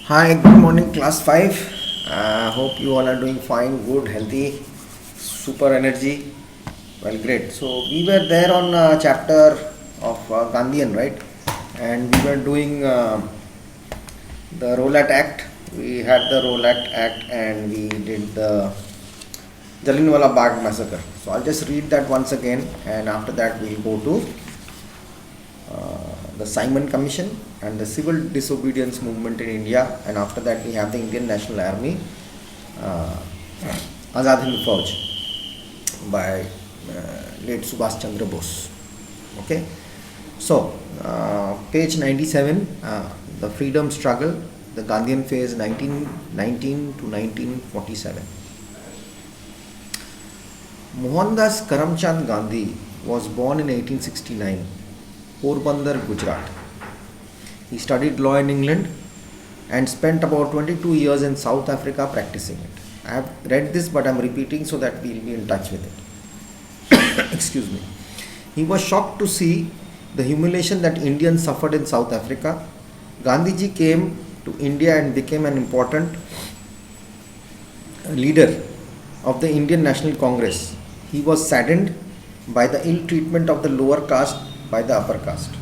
Hi, good morning, class 5. Hope you all are doing fine, good, healthy, super energy. Well, great. So, we were there on chapter of Gandhian, right? And we were doing the Rowlatt Act. We had the Rowlatt Act and we did the Jallianwala Bagh massacre. So, I'll just read that once again, and after that, we'll go to the Simon Commission and the civil disobedience movement in India, and after that we have the Indian National Army, uh, Azad Hind Fauj by late Subhash Chandra Bose. Okay, so page 97, the freedom struggle, the Gandhian phase 1919 to 1947. Mohandas Karamchand Gandhi was born in 1869, Porbandar, Gujarat. He studied law in England and spent about 22 years in South Africa practicing it. I have read this, but I am repeating so that we will be in touch with it. Excuse me. He was shocked to see the humiliation that Indians suffered in South Africa. Gandhiji came to India and became an important leader of the Indian National Congress. He was saddened by the ill treatment of the lower caste by the upper caste.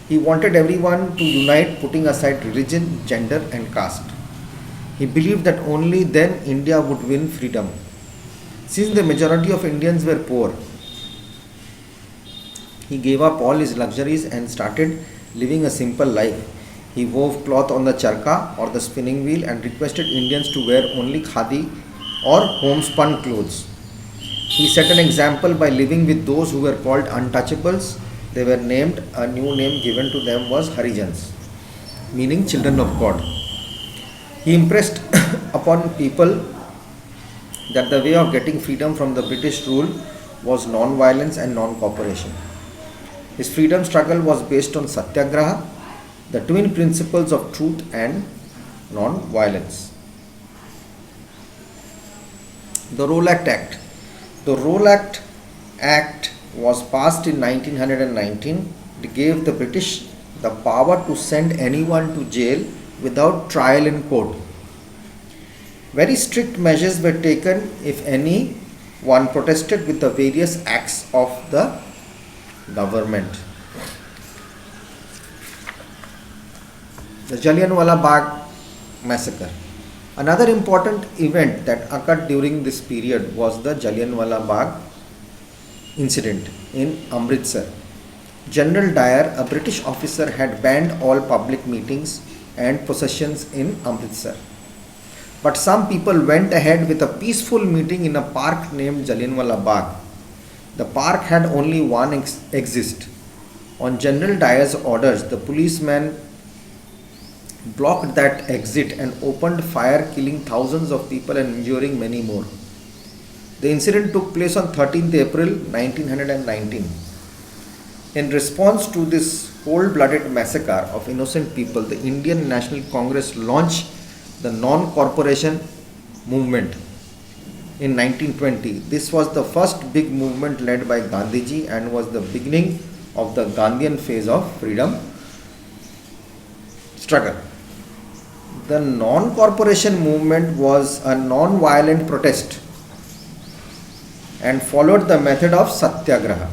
He wanted everyone to unite, putting aside religion, gender, and caste. He believed that only then India would win freedom. Since the majority of Indians were poor, he gave up all his luxuries and started living a simple life. He wove cloth on the charka or the spinning wheel and requested Indians to wear only khadi or homespun clothes. He set an example by living with those who were called untouchables. They were named, a new name given to them was Harijans, meaning children of God. He impressed upon people that the way of getting freedom from the British rule was non-violence and non-cooperation. His freedom struggle was based on Satyagraha, the twin principles of truth and non-violence. The Rowlatt Act. The Rowlatt Act was passed in 1919. It gave the British the power to send anyone to jail without trial in court. Very strict measures were taken if anyone protested with the various acts of the government. The Jallianwala Bagh massacre. Another important event that occurred during this period was the Jallianwala Bagh incident in Amritsar. General Dyer, a British officer, had banned all public meetings and processions in Amritsar. But some people went ahead with a peaceful meeting in a park named Jallianwala Bagh. The park had only one exit. On General Dyer's orders, the policemen blocked that exit and opened fire, killing thousands of people and injuring many more. The incident took place on 13th April 1919. In response to this cold-blooded massacre of innocent people, the Indian National Congress launched the non-corporation movement in 1920. This was the first big movement led by Gandhiji and was the beginning of the Gandhian phase of freedom struggle. The non-corporation movement was a non-violent protest and followed the method of Satyagraha.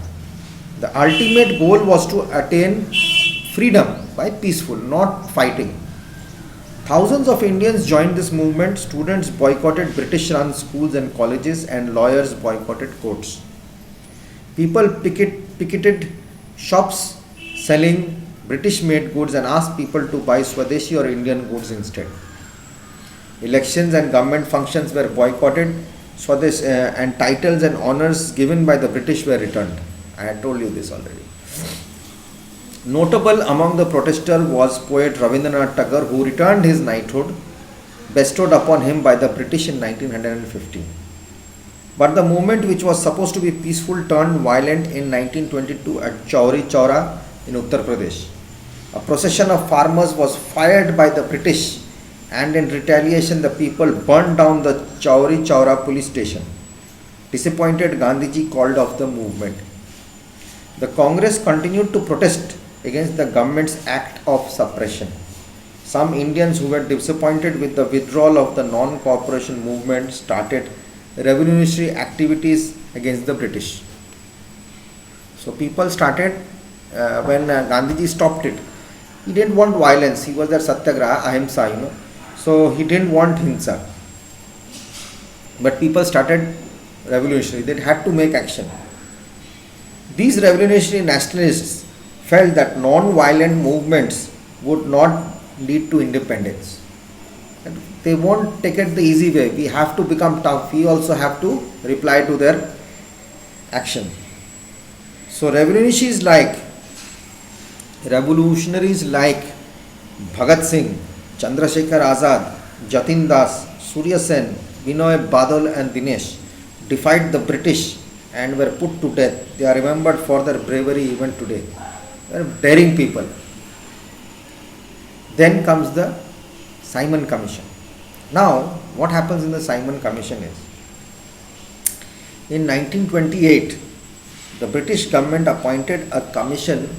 The ultimate goal was to attain freedom by peaceful, not fighting. Thousands of Indians joined this movement. Students boycotted British-run schools and colleges, and lawyers boycotted courts. People picketed shops selling British-made goods and asked people to buy Swadeshi or Indian goods instead. Elections and government functions were boycotted. And titles and honors given by the British were returned. I had told you this already. Notable among the protesters was poet Rabindranath Tagore, who returned his knighthood bestowed upon him by the British in 1915. But the movement, which was supposed to be peaceful, turned violent in 1922 at Chauri Chaura in Uttar Pradesh. A procession of farmers was fired by the British, and in retaliation the people burned down the Chauri Chaura police station. Disappointed, Gandhiji called off the movement. The Congress continued to protest against the government's act of suppression. Some Indians who were disappointed with the withdrawal of the non-cooperation movement started revolutionary activities against the British. So people started when Gandhiji stopped it. He didn't want violence. He was that satyagraha, ahimsa, So he didn't want hinsa. But people started revolutionary. They had to make action. These revolutionary nationalists felt that non-violent movements would not lead to independence. And they won't take it the easy way. We have to become tough. We also have to reply to their action. So revolutionaries like Bhagat Singh, Chandrasekhar Azad, Jatin Das, Surya Sen, Binoy Badal and Dinesh defied the British and were put to death. They are remembered for their bravery even today. They are daring people. Then comes the Simon Commission. Now, what happens in the Simon Commission is, in 1928, the British government appointed a commission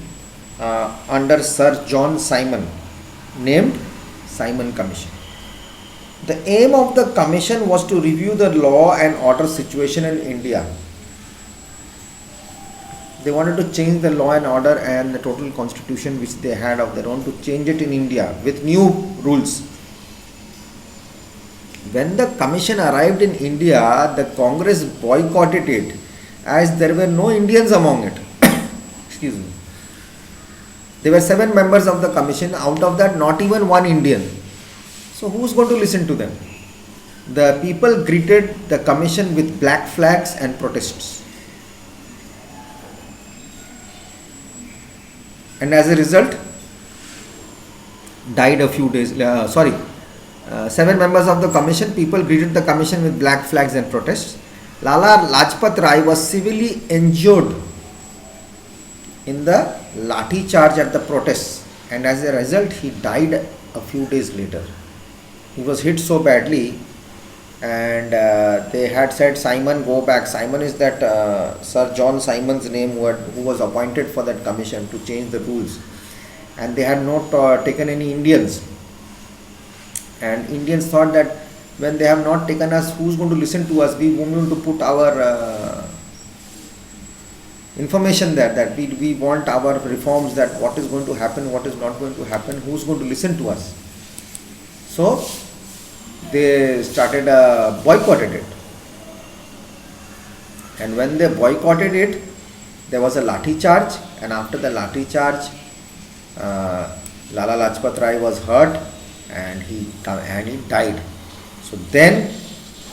under Sir John Simon, named Simon Commission. The aim of the commission was to review the law and order situation in India. They wanted to change the law and order and the total constitution which they had of their own, to change it in India with new rules. When the commission arrived in India, the Congress boycotted it as there were no Indians among it. Excuse me. There were 7 members of the commission, out of that not even one Indian. So who's going to listen to them? The people greeted the commission with black flags and protests. And as a result, died a few days, 7 members of the commission, people greeted the commission with black flags and protests. Lala Lajpat Rai was severely injured in the lathi charge at the protests, and as a result he died a few days later. He was hit so badly, and they had said, Simon, go back. Simon is that Sir John Simon's name, who was appointed for that commission to change the rules, and they had not taken any Indians, and Indians thought that when they have not taken us, who's going to listen to us? We want to put our information there, that we want our reforms, that what is going to happen, what is not going to happen, who's going to listen to us. So they started boycotted it, and when they boycotted it, there was a lathi charge, and after the lathi charge, Lala Lajpat Rai was hurt and he died. So then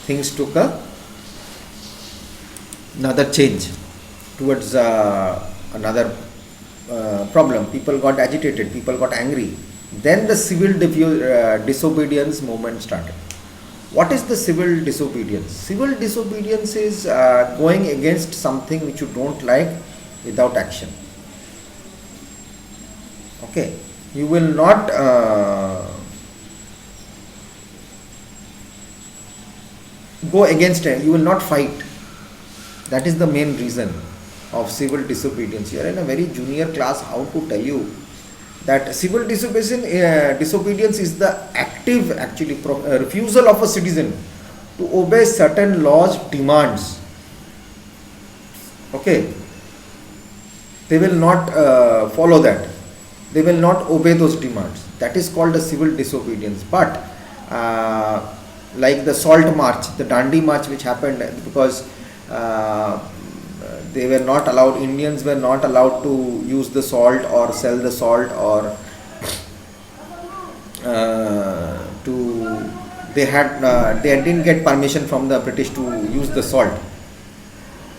things took another change towards another problem. People got agitated, people got angry. Then the civil disobedience movement started. What is the civil disobedience? Civil disobedience is going against something which you don't like without action. Okay, you will not go against it, you will not fight. That is the main reason of civil disobedience. You are in a very junior class, how to tell you that civil disobedience is the active refusal of a citizen to obey certain laws' demands. Okay, they will not follow that, they will not obey those demands. That is called a civil disobedience. But like the Salt March, the Dandi March which happened, because they were not allowed, Indians were not allowed to use the salt or sell the salt, or they didn't get permission from the British to use the salt.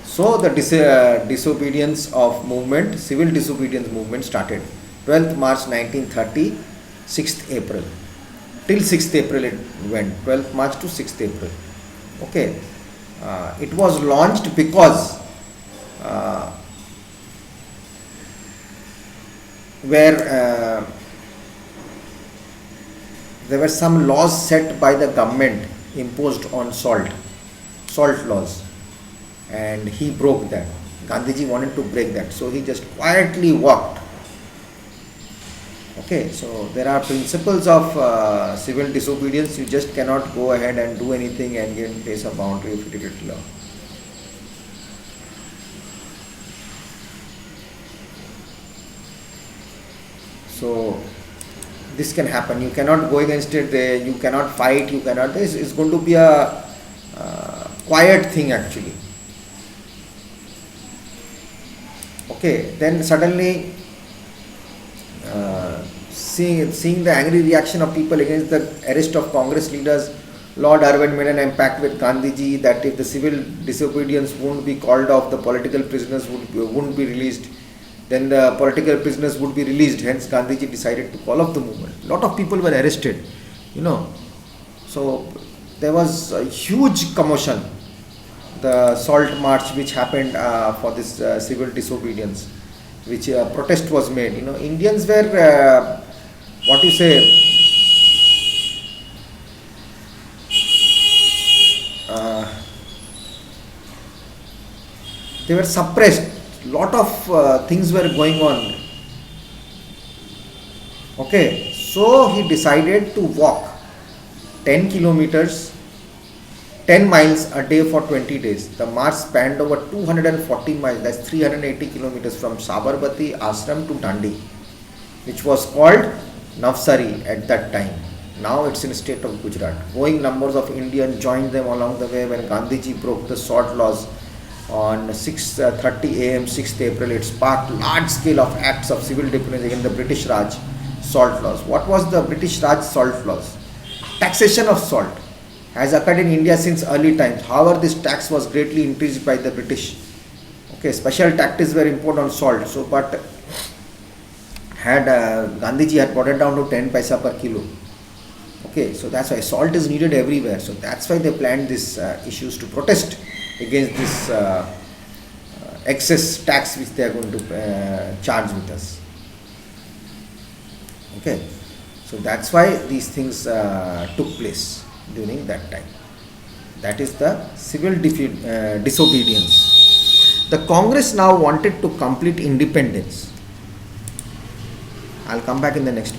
So the disobedience of movement, civil disobedience movement started 12th March 1930, 6th April. Till 6th April it went, 12th March to 6th April. Okay, it was launched because where there were some laws set by the government imposed on salt laws, and he broke that. Gandhiji wanted to break that, so he just quietly walked. Okay, Okay, so there are principles of civil disobedience. You just cannot go ahead and do anything and get place a boundary if it is law. So this can happen. You cannot go against it. You cannot fight. You cannot. This is going to be a quiet thing actually. Okay, then suddenly seeing the angry reaction of people against the arrest of Congress leaders, Lord Irwin made an pact with Gandhiji that if the civil disobedience won't be called off, the political prisoners wouldn't be released. Then the political prisoners would be released. Hence, Gandhiji decided to call off the movement. A lot of people were arrested, you know. So there was a huge commotion. The Salt March, which happened for this civil disobedience, which protest was made. You know, Indians were what you say. They were suppressed. Lot of things were going on. Okay, so he decided to walk 10 kilometers, 10 miles a day for 20 days. The march spanned over 240 miles, that's 380 kilometers from Sabarmati Ashram to Dandi, which was called Navsari at that time. Now it's in the state of Gujarat. Growing numbers of Indians joined them along the way when Gandhiji broke the salt laws on 6:30 a.m. 6th April. It sparked large scale of acts of civil defiance against the British Raj salt laws. What was the British Raj salt laws? Taxation of salt has occurred in India since early times. However, this tax was greatly increased by the British. Okay, special taxes were imposed on salt. So, but had Gandhiji had brought it down to 10 paisa per kilo. Okay, so that's why salt is needed everywhere. So that's why they planned these issues to protest against this excess tax which they are going to charge with us. Okay, so that's why these things took place during that time. That is the civil disobedience. The Congress now wanted to complete independence. I'll come back in the next